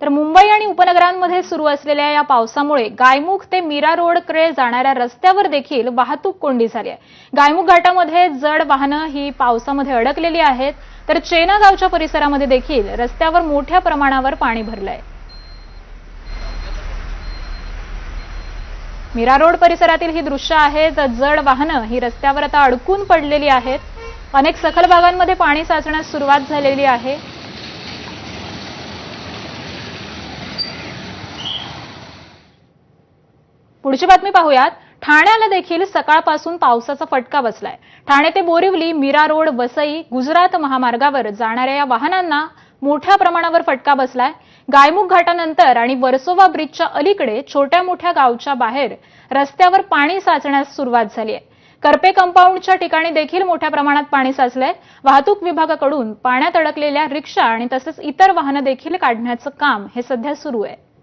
तर मुंबई आणि उपनगरांमध्ये सुरू असलेल्या या पावसामुळे गायमुख ते मीरा रोडकडे जाणाऱ्या रस्त्यावर देखील वाहतूक कोंडी झाली आहे। गायमुख घाटामध्ये जड वाहनं ही पावसामध्ये अडकलेली आहेत, तर चेना गावच्या परिसरामध्ये देखील रस्त्यावर मोठ्या प्रमाणावर पाणी भरलंय। मीरा रोड परिसरातील ही दृश्य आहेत। जड वाहनं ही रस्त्यावर आता अडकून पडलेली आहेत। अनेक सखल भागांमध्ये पाणी साचण्यास सुरुवात झालेली आहे। पुढची बातमी पाहूयात। ठाण्याला देखील सकाळपासून पावसाचा फटका बसलाय। ठाणे ते बोरिवली, मीरा रोड, वसई, गुजरात महामार्गावर जाणाऱ्या या वाहनांना मोठ्या प्रमाणावर फटका बसलाय। गायमुख घाटानंतर आणि वर्सोवा ब्रिजच्या अलीकडे छोट्या मोठ्या गावच्या बाहेर रस्त्यावर पाणी साचण्यास सुरुवात झाली आहे। करपे कंपाऊंडच्या ठिकाणी देखील मोठ्या प्रमाणात पाणी साचलंय। वाहतूक विभागाकडून पाण्यात अडकलेल्या रिक्षा आणि तसेच इतर वाहनं देखील काढण्याचं काम हे सध्या सुरू आहे।